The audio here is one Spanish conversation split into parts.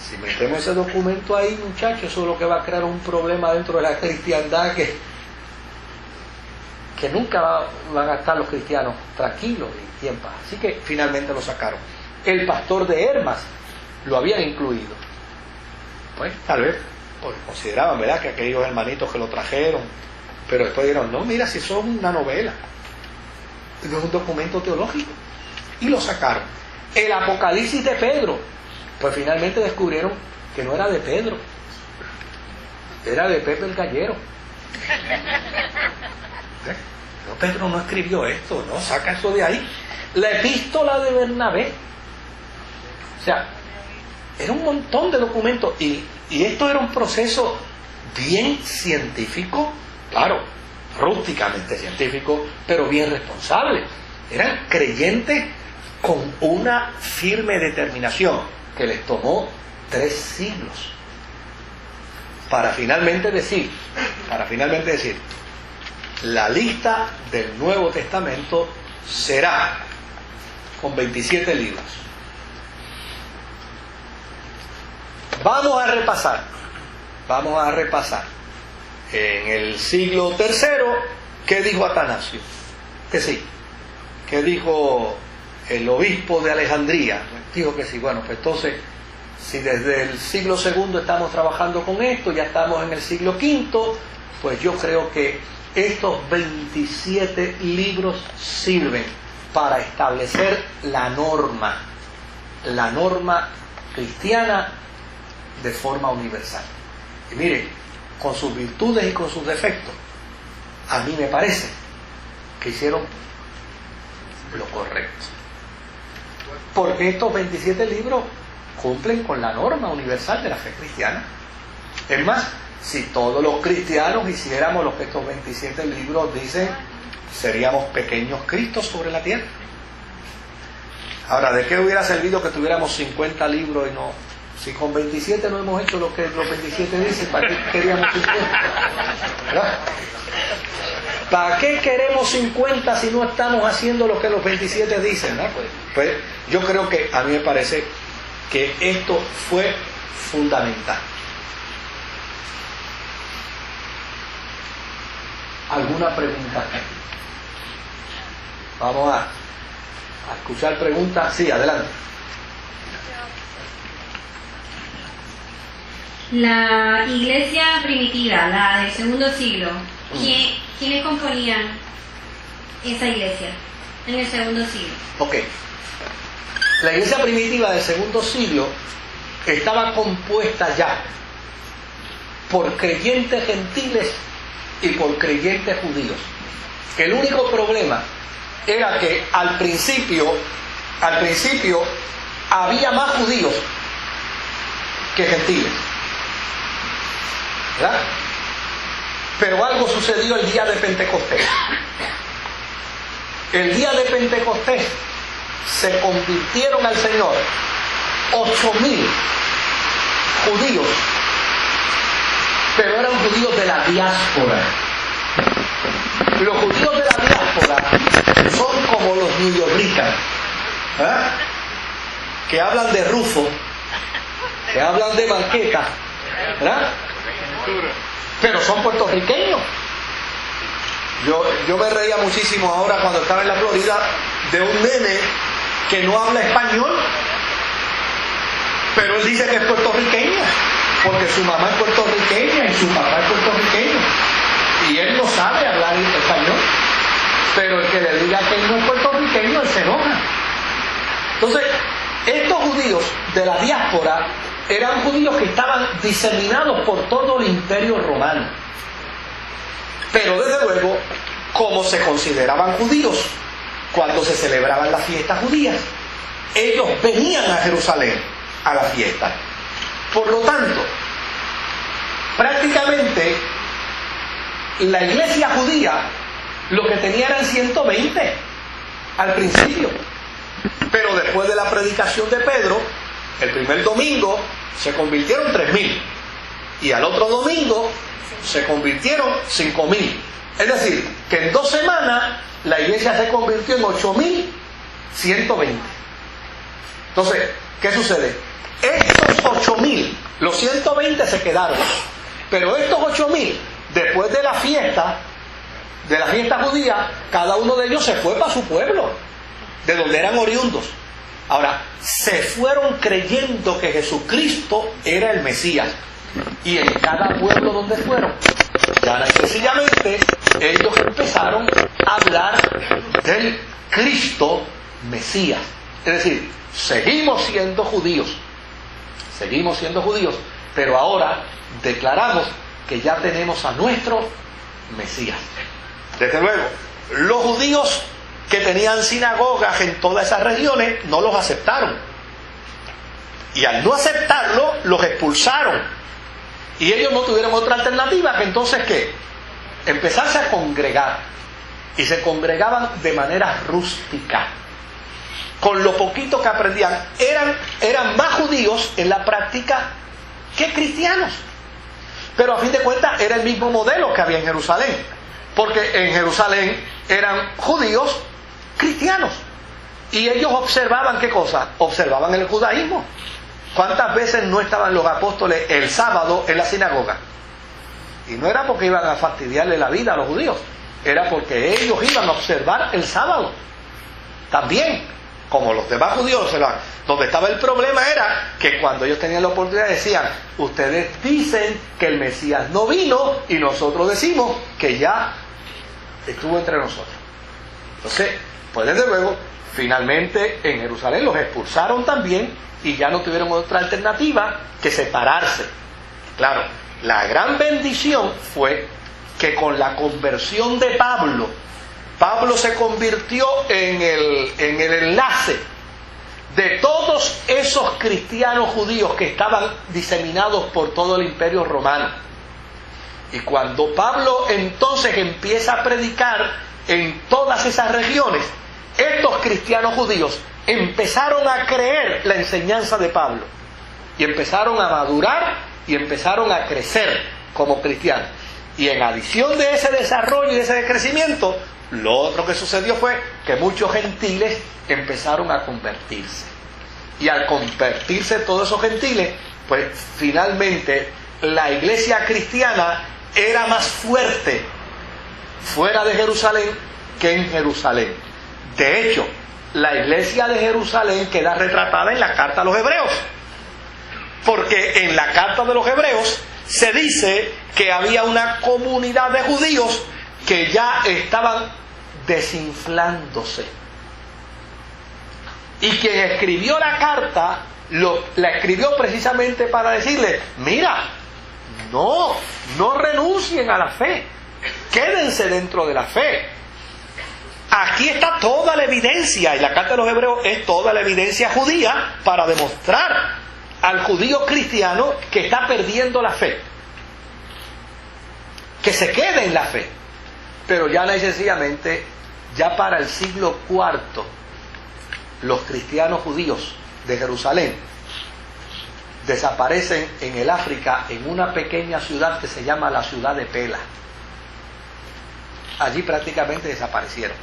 Si metemos ese documento ahí, muchachos, eso es lo que va a crear un problema dentro de la cristiandad que nunca van a estar los cristianos tranquilos y en paz. Así que finalmente lo sacaron. El pastor de Hermas lo habían incluido. Pues tal vez porque consideraban, ¿verdad?, que aquellos hermanitos que lo trajeron, pero después dijeron, no, mira, si son una novela, no es un documento teológico, y lo sacaron. El Apocalipsis de Pedro, pues finalmente descubrieron que no era de Pedro, era de Pepe el Gallero. No, Pedro no escribió esto, no, saca eso de ahí. La epístola de Bernabé, o sea, era un montón de documentos, y esto era un proceso bien científico, claro, rústicamente científico, pero bien responsable. Eran creyentes con una firme determinación que les tomó 3 siglos para finalmente decir, la lista del Nuevo Testamento será con 27 libros. Vamos a repasar. En el siglo III, ¿qué dijo Atanasio? Que sí. ¿Qué dijo el obispo de Alejandría? Dijo que sí. Bueno, pues entonces, si desde el siglo II estamos trabajando con esto, ya estamos en el siglo V, pues yo creo que estos 27 libros sirven para establecer la norma cristiana de forma universal. Y miren, con sus virtudes y con sus defectos, a mí me parece que hicieron lo correcto, porque estos 27 libros cumplen con la norma universal de la fe cristiana. Es más, si todos los cristianos hiciéramos lo que estos 27 libros dicen, seríamos pequeños Cristos sobre la tierra. Ahora, ¿de qué hubiera servido que tuviéramos 50 libros y no? Si con 27 no hemos hecho lo que los 27 dicen, ¿para qué queríamos 50? ¿Verdad? ¿Para qué queremos 50 si no estamos haciendo lo que los 27 dicen? ¿No? Pues yo creo que a mí me parece que esto fue fundamental. ¿Alguna pregunta? Vamos a escuchar preguntas. Sí, adelante. La iglesia primitiva, la del segundo siglo, ¿quiénes componían esa iglesia en el segundo siglo? Ok. La iglesia primitiva del segundo siglo estaba compuesta ya por creyentes gentiles y por creyentes judíos. El único problema era que al principio había más judíos que gentiles, ¿verdad? Pero algo sucedió el día de Pentecostés. El día de Pentecostés se convirtieron al Señor 8,000 judíos, pero eran judíos de la diáspora. Los judíos de la diáspora son como los newyorricanos, ¿eh? Que hablan de Rufo, que hablan de banqueta, ¿verdad? Pero son puertorriqueños. Yo me reía muchísimo ahora cuando estaba en la Florida de un nene que no habla español, pero él dice que es puertorriqueño porque su mamá es puertorriqueña y su papá es puertorriqueño, y él no sabe hablar español, pero el que le diga que él no es puertorriqueño, él se enoja. Entonces, estos judíos de la diáspora eran judíos que estaban diseminados por todo el imperio romano, pero desde luego, como se consideraban judíos cuando se celebraban las fiestas judías, ellos venían a Jerusalén a la fiesta. Por lo tanto, prácticamente la iglesia judía lo que tenía eran 120 al principio, pero después de la predicación de Pedro, el primer domingo se convirtieron 3,000 y al otro domingo se convirtieron 5,000. Es decir, que en 2 semanas la iglesia se convirtió en 8,120. Entonces, ¿qué sucede? Estos 8,000 Los 120 se quedaron. Pero estos 8.000, después de la fiesta judía, cada uno de ellos se fue para su pueblo, de donde eran oriundos. Ahora, se fueron creyendo que Jesucristo era el Mesías. Y en cada pueblo donde fueron, ya sencillamente, ellos empezaron a hablar del Cristo Mesías. Es decir, seguimos siendo judíos, pero ahora declaramos que ya tenemos a nuestro Mesías. Desde luego, los judíos que tenían sinagogas en todas esas regiones no los aceptaron. Y al no aceptarlo, los expulsaron. Y ellos no tuvieron otra alternativa que entonces, ¿qué? Empezarse a congregar. Y se congregaban de manera rústica. Con lo poquito que aprendían. Eran más judíos en la práctica que cristianos. Pero a fin de cuentas era el mismo modelo que había en Jerusalén. Porque en Jerusalén eran judíos cristianos. Y ellos observaban, ¿qué cosa? Observaban el judaísmo. ¿Cuántas veces no estaban los apóstoles el sábado en la sinagoga? Y no era porque iban a fastidiarle la vida a los judíos. Era porque ellos iban a observar el sábado. También, como los demás judíos observaban. Donde estaba el problema era que cuando ellos tenían la oportunidad decían: ustedes dicen que el Mesías no vino y nosotros decimos que ya estuvo entre nosotros. Entonces, pues desde luego, finalmente en Jerusalén los expulsaron también y ya no tuvieron otra alternativa que separarse. Claro, la gran bendición fue que con la conversión de Pablo se convirtió en el enlace de todos esos cristianos judíos que estaban diseminados por todo el imperio romano. Y cuando Pablo entonces empieza a predicar en todas esas regiones, estos cristianos judíos empezaron a creer la enseñanza de Pablo y empezaron a madurar y empezaron a crecer como cristianos. Y en adición de ese desarrollo y de ese crecimiento, lo otro que sucedió fue que muchos gentiles empezaron a convertirse. Y al convertirse todos esos gentiles, pues finalmente la iglesia cristiana era más fuerte fuera de Jerusalén que en Jerusalén. De hecho, la iglesia de Jerusalén queda retratada en la carta a los Hebreos. Porque en la carta de los Hebreos se dice que había una comunidad de judíos que ya estaban desinflándose. Y quien escribió la carta, la escribió precisamente para decirle: mira, no renuncien a la fe, quédense dentro de la fe. Aquí está toda la evidencia, y la carta de los Hebreos es toda la evidencia judía para demostrar al judío cristiano que está perdiendo la fe, que se quede en la fe. Pero ya sencillamente, ya para el siglo IV, los cristianos judíos de Jerusalén desaparecen en el África, en una pequeña ciudad que se llama la ciudad de Pela. Allí prácticamente desaparecieron.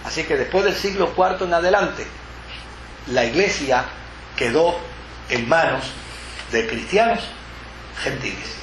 Así que después del siglo IV en adelante, la iglesia quedó en manos de cristianos gentiles.